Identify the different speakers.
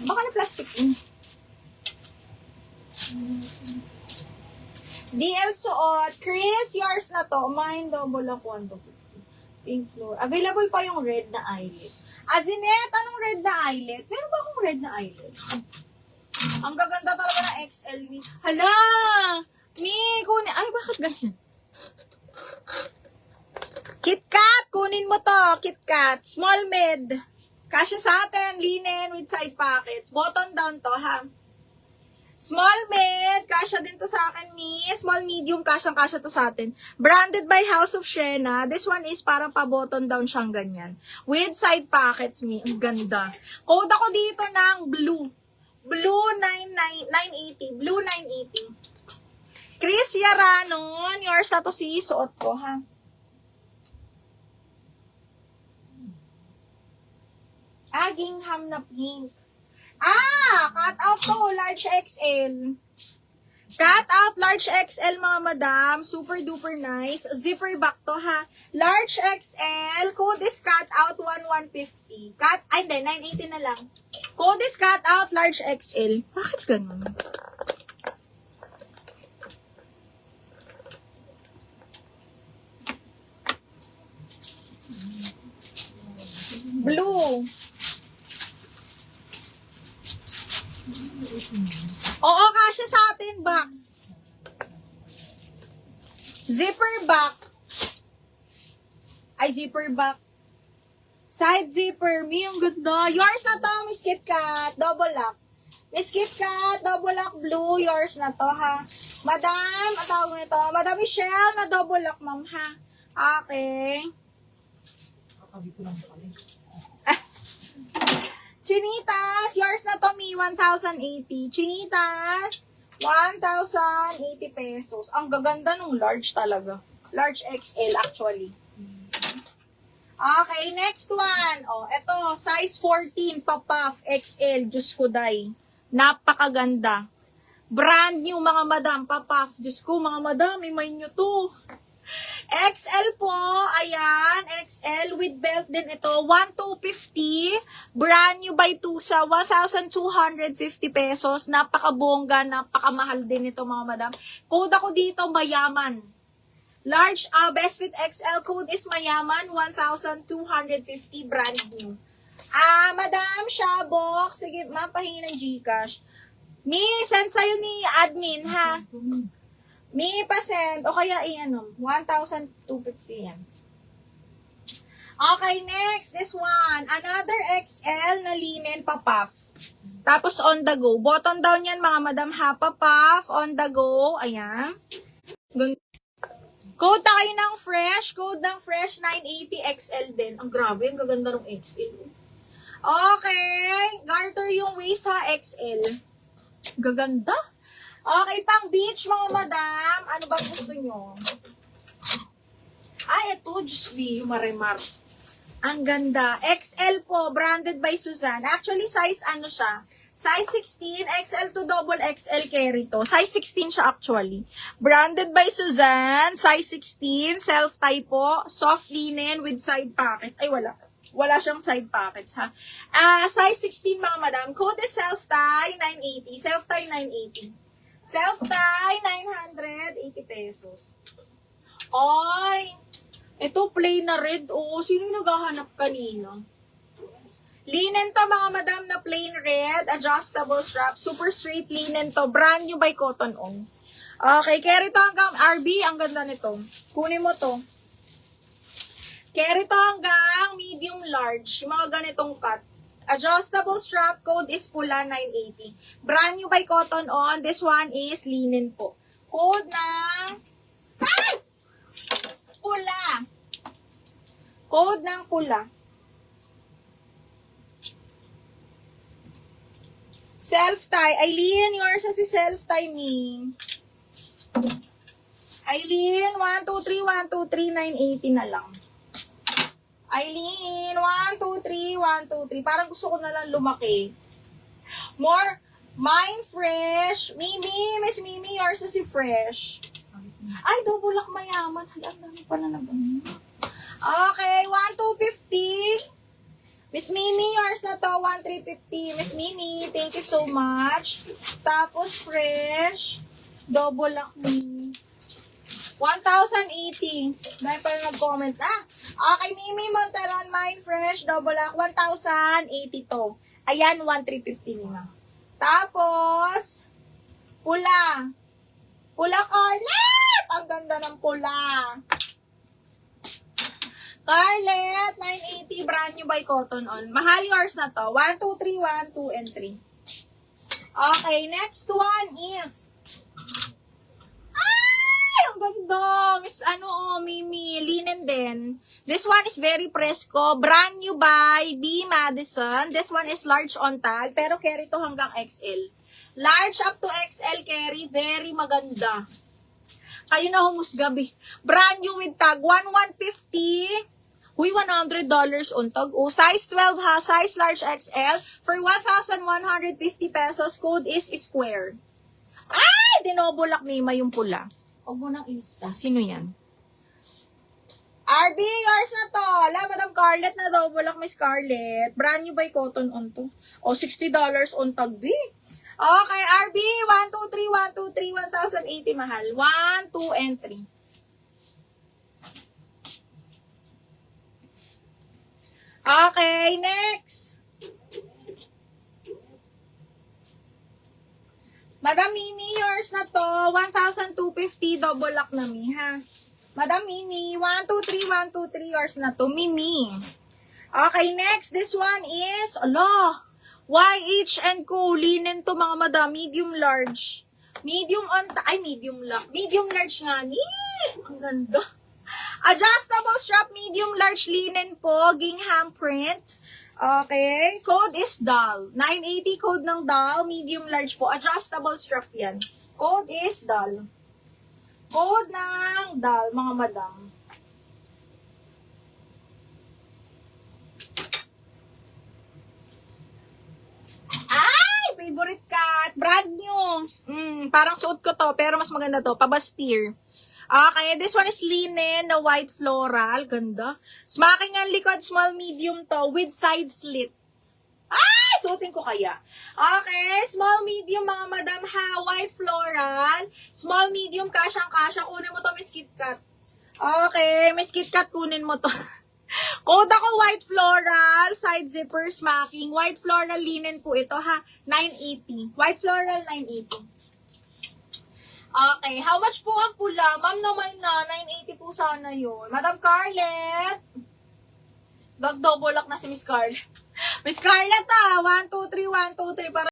Speaker 1: Baka na plastic yun. DL suot. Chris, yours na to. Mine double up 1 to 50. Pink floor. Available pa yung red na eyelet. Azinet, anong red na eyelet? Meron ba akong red na eyelet? Ang gaganda talaga ng XL ni. Hala! Mi, kunin. Ay, bakit ganyan? KitKat, kunin mo to. KitKat. Small mid. Kasya sa atin. Linen with side pockets. Button down to, ha? Small mid, kasya din to sa akin, Mi. Small medium, kasya to sa atin. Branded by House of Shena. This one is parang pa-button down siyang ganyan. With side pockets, Mi. Ang ganda. Code ako dito ng blue. Blue 980. Blue 980. Chris Yaranon. Yours na to si suot ko, ha? Gingham na pink. Cut out to, large XL. Cut out, large XL, mga madam. Super duper nice. Zipper back to, ha. Large XL, code is cut out 1,150. Ay, hindi, 980 na lang. Code is cut out, large XL. Bakit ganun? Blue. Oo, kasya sa atin, box. Zipper back. Ay, zipper back. Side zipper. Mi, yung ganda. Yours na to, Miss KitKat. Double lock. Miss KitKat, double lock blue. Yours na to, ha. Madam, ang tawag nito. Madam Michelle na double lock, ma'am, ha. Okay. Chinitas, yours na to, Mi, 1,080. Chinitas, 1,080 pesos. Ang gaganda nung large talaga. Large XL actually. Okay, next one. Oh, eto, size 14, pa-puff, XL, Diyos ko, day. Napakaganda. Brand new, mga madam, pa-puff. Diyos ko, mga madam, may nyo to. XL po, ayan, XL with belt din ito, 1,250, brand new by Tusa, 1,250 pesos, napakabongga, napakamahal din ito, mga madam. Code ako dito, mayaman. Large, best fit XL, code is mayaman, 1,250, brand new. Madam, Shabok, sige, mapahingi ng Gcash. Mi, send sa'yo ni admin, ha? Mi, pasend, o kaya 1,250 yan. Okay, next, this one. Another XL na linen pa-puff. Tapos on the go. Button down yan, mga madam, ha, pa-puff, on the go. Ayan. Code tayo ng fresh. Code ng fresh 980 XL din. Ang grabe, ang gaganda ng XL. Okay. Garter yung waist, ha, XL. Gaganda. Okay, pang beach, mga madam. Ano ba gusto nyo? Ito, Diyos me, marimar. Ang ganda. XL po, branded by Suzanne. Actually, size ano siya? Size 16, XL to double XL carry to. Size 16 siya actually. Branded by Suzanne, size 16, self-tie po, soft linen with side pockets. Ay, wala. Wala siyang side pockets, ha? Size 16, mga madam. Code is self-tie, 980. Self-tie, 980. Self-tie, 980 pesos. Ay, ito plain na red. Oo, sino yung naghahanap kanina? Linen to, mga madam, na plain red, adjustable strap, super straight linen to, brand new by Cotton On. Okay, carry to hanggang RB, ang ganda nito. Kunin mo to. Carry to hanggang medium large, yung mga ganitong cut. Adjustable strap, code is pula 980. Brand new by Cotton On. This one is linen po. Code ng pula. Code ng pula. Self-tie. Aileen, yours na si self-tie me. Aileen, 1, 2, 3, 1, 2, 3, 980 na lang. Aileen, 1, 2, 3, 1, 2, 3. Parang gusto ko na lang lumaki. More, mine fresh. Mimi, Miss Mimi, yours na si fresh. Ay, double lock mayaman. Hala, ang dami pala na ba? Okay, 1, 2, 50. Miss Mimi, yours na to, 1,350. Miss Mimi, thank you so much. Tapos, fresh. Double lock Mimi. 1,080. Dahil pala nag-comment. Okay, Mimi Montaron, mine fresh, double lock, 1,080 to. Ayan, 1,350 nila. Tapos, pula. Pula Carlet! Ang ganda ng pula. Carlet, 980, brand new by Cotton On. Mahal yours na to. 1, 2, 3, 1, 2, and 3. Okay, next one is... Ay! Ang ganda! Miss, Mimi, linen din. This one is very fresco. Brand new by B. Madison. This one is large on tag, pero carry to hanggang XL. Large up to XL carry, very maganda. Kayo na humusga, brand new with tag, 1,150. Uy, $100 on tag. Oh, size 12 ha, size large XL. For 1,150 pesos, code is square. Ay, dinobulak Mima yung pula. Huwag mo nang insta. Sino yan? RB, yours na to. Ala, Madam Carlet na dobulak, Miss Carlet. Brand new by Cotton On to. O, $60 on tag, B. Okay, RB, 1, 2, 3, 1, 2, 3, 1,080 mahal. 1, 2, and 3. Okay, next. Madam Mimi, yours na to. 1,250, double lock na mi, ha? Madam Mimi, 1, 2, 3, 1, 2, 3, yours na to. Mimi. Okay, next. This one is, YH & Co. Linen to mga madam. Medium large. Medium medium lock. Medium large nga ni. Ang ganda. Adjustable strap, medium large linen po. Gingham print. Okay. Code is DAL. 980 code ng DAL. Medium large po. Adjustable strap yan. Code is DAL. Code ng DAL, mga madam. Favorite cut. Brand new. Parang suot ko to, pero mas maganda to. Pabastir. Okay, this one is linen na white floral. Ganda. Smacking ang likod, small medium to with side slit. Ay! Suotin ko kaya. Okay, small medium mga madam ha. White floral. Small medium, kasyang-kasya. Kunin mo to, Miss KitKat. Okay, Miss KitKat, kunin mo to. Code ako white floral, side zipper, smacking. White floral linen po ito ha. 980. White floral, 980. Okay, how much po ang pula? Ma'am naman na, 980 po sana yun. Madam Carlet. Double lock na si Miss Carlet. Miss Carlet 1, 2, 3, 1, 2, 3 para